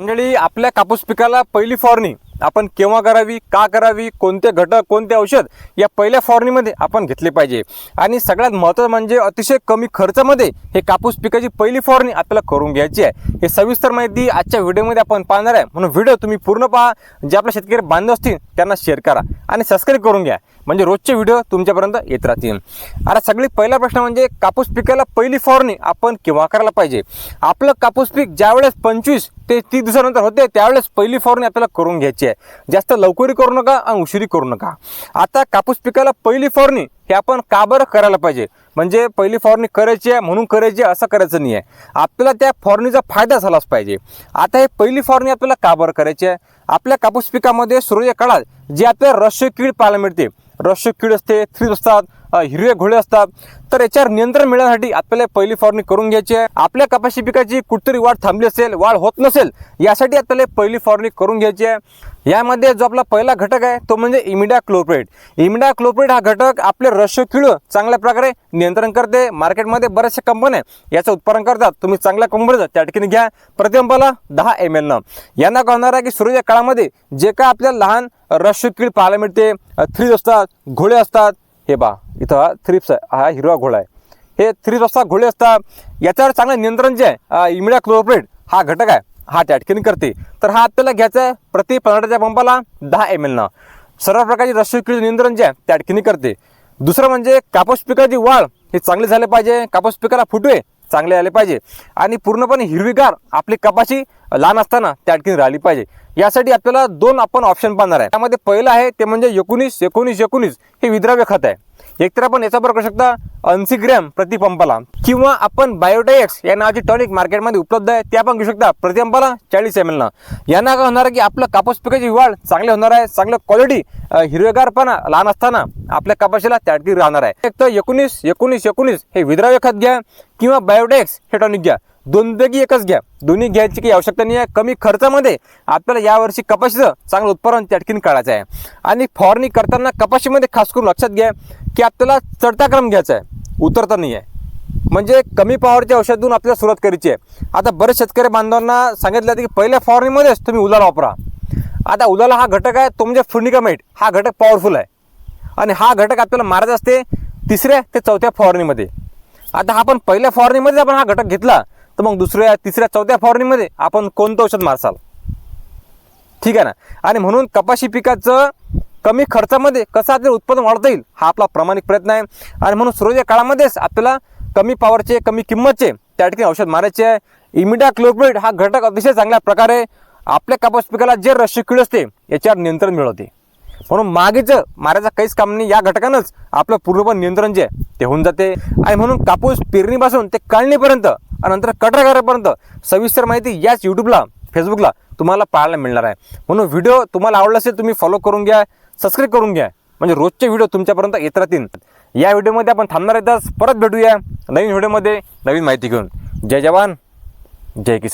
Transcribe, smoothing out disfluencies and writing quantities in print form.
मंडळी, आपल्या कापूस पिकाला पहिली फवारणी आपण केव्हा करावी, का करावी, कोणते घटक, कोणते औषध या पहिल्या फवारणीमध्ये आपण घेतले पाहिजे। आणि सगळ्यात महत्त्वाचं म्हणजे अतिशय कमी खर्चामध्ये हे कापूस पिकाची पहिली फवारणी आपल्याला करून घ्यायची आहे। हे सविस्तर माहिती आजच्या व्हिडिओमध्ये आपण पाहणार आहे, म्हणून व्हिडिओ तुम्ही पूर्ण पहा। जे आपले शेतकरी बांधव असतील त्यांना शेअर करा आणि सबस्क्राईब करून घ्या, म्हणजे रोजचे व्हिडिओ तुमच्यापर्यंत येत राहतील। आता सगळी पहिला प्रश्न म्हणजे कापूस पिकाला पहिली फवारणी आपण केव्हा करायला पाहिजे। आपलं कापूस पीक ज्यावेळेस 25 ते 30 दिवसानंतर होते त्यावेळेस पहिली फवारणी आपल्याला करून घ्यायची आहे। जास्त लवकरी करू नका आणि उशिरी करू नका। आता कापूस पिकाला पहिली फवारणी हे आपण का बरं करायला पाहिजे, म्हणजे पहिली फवारणी करायची आहे म्हणून करायची असं करायचं नाही आहे, आपल्याला त्या फवारणीचा फायदा झालाच पाहिजे। आता हे पहिली फवारणी आपल्याला का बरं करायची आहे, आपल्या कापूस पिकामध्ये सुरुवातीच्या काळात जे आपल्याला रश्य कीड पाहायला मिळते, रश्य कीड असते, थ्रिप्स असतात, हिरवे घोळे असतात, तर याच्यावर नियंत्रण मिळण्यासाठी आपल्याला पहिली फवारणी करून घ्यायची आहे। आपल्या कपाशी पिकाची कुठतरी वाढ थांबली असेल, वाढ होत नसेल, यासाठी आपल्याला पहिली फवारणी करून घ्यायची आहे। यामध्ये जो आपला पहिला घटक आहे तो म्हणजे इमिडाक्लोप्रिड। इमिडाक्लोप्रिड हा घटक आपले रश्य कीड चांगल्या प्रकारे नियंत्रण करते। मार्केटमध्ये बऱ्याचशा कंपन्या याचं उत्पादन करतात, तुम्ही चांगल्या कंपनीचं त्या ठिकाणी घ्या। प्रतिपंपाला 10 ml न यांना काय होणार आहे की सुरुवातीच्या काळामध्ये जे काय आपल्याला लहान रश्य कीड पाहायला मिळते, थ्रिप्स असतात, घोळे असतात, हे बा इथं थ्रिप्स आहे, हा हिरवा घोळा आहे, हे थ्रिप्स असतात, घोळे असतात, याच्यावर चांगलं नियंत्रण जे आहे इमिडाक्लोप्रिड हा घटक आहे हा त्या ठिकाणी करते। तर हा आपल्याला घ्यायचा आहे प्रति 15 पंपाला 10 ml न सर्व प्रकारची रश्य कीड नियंत्रण जे आहे त्या ठिकाणी करते। दुसरं म्हणजे कापूस पिकाची वाढ हे चांगली झाली पाहिजे, कापूस पिकाला फुटवे चांगले आले पाहिजे आणि पूर्णपणे हिरवीगार आपली कपाशी लहान असताना त्या ठिकाणी राहिली पाहिजे। यासाठी आपल्याला 2 आपण ऑप्शन पाहणार आहे। त्यामध्ये पहिलं आहे ते म्हणजे 19-19-19 हे विद्राव्य खत आहे। एकतर आपण याचा वापर करू शकता 80 ग्रॅम प्रति पंपाला, किंवा आपण बायोटाएक्स या नावाची टॉनिक मार्केटमध्ये उपलब्ध आहे ते आपण घेऊ शकता प्रति पंपाला 40 ml न। यांना काय होणार आहे की आपलं कापूस पिकाची वाढ चांगली होणार आहे, चांगलं क्वालिटी हिरवेगारपणा लहान असताना आपल्या कपाशीला त्या ठिकाणी राहणार आहे। एक तर 19-19-19 हे विद्राव्य खत घ्या किंवा बायोटाएक्स हे टॉनिक घ्या, दोनपैकी एकच घ्या। दोन्ही घ्यायची काही आवश्यकता नाही आहे, कमी खर्चामध्ये आपल्याला यावर्षी कपाशीचं चांगलं उत्पादन त्या ठिकाणी काढायचं आहे। आणि फवारणी करताना कपाशीमध्ये खास करून लक्षात घ्या की आपल्याला चढता क्रम घ्यायचा आहे, उतरता नाही आहे, म्हणजे कमी पॉवरच्या औषधातून आपल्याला सुरुवात करायची आहे। आता बरेच शेतकरी बांधवांना सांगितलं की पहिल्या फवारणीमध्येच तुम्ही उलाला वापरा। आता उलाला हा घटक आहे तो म्हणजे फुर्निकामाइड, हा घटक पॉवरफुल आहे आणि हा घटक आपल्याला मारायचा असते 3ऱ्या ते 4थ्या फवारणीमध्ये। आता आपण पहिल्या फवारणीमध्ये आपण हा घटक घेतला तर मग 2ऱ्या, 3ऱ्या, 4थ्या फवारणीमध्ये आपण कोणतं औषध मारसाल, ठीक आहे ना। आणि म्हणून कपाशी पिकाचं कमी खर्चामध्ये कसं आपल्याला उत्पादन वाढता येईल हा आपला प्रामाणिक प्रयत्न आहे। आणि म्हणून सुरुवातीच्या काळामध्येच आपल्याला कमी पॉवरचे, कमी किंमतचे त्या ठिकाणी औषध मारायचे आहे। इमिडाक्लोप्रिड हा घटक अतिशय चांगल्या प्रकारे आपल्या कापूस पिकाला जे रश्य कीड असते याच्यावर नियंत्रण मिळवते, म्हणून मागेचं मारायचं काहीच काम नाही, या घटकानंच आपलं पूर्णपणे नियंत्रण जे आहे ते होऊन जाते। आणि म्हणून कापूस पेरणीपासून ते काढणीपर्यंत आणि नंतर कटर करापर्यंत सविस्तर माहिती याच यूट्यूबला, फेसबुकला तुम्हाला पाहायला मिळणार आहे। म्हणून व्हिडिओ तुम्हाला आवडला असेल तुम्ही फॉलो करून घ्या, सबस्क्राईब करून घ्या, म्हणजे रोजचे व्हिडिओ तुमच्यापर्यंत येत राहतील। या व्हिडिओमध्ये आपण थांबणार येताच परत भेटूया नवीन व्हिडिओमध्ये नवीन माहिती घेऊन। जय जवान, जय किसान।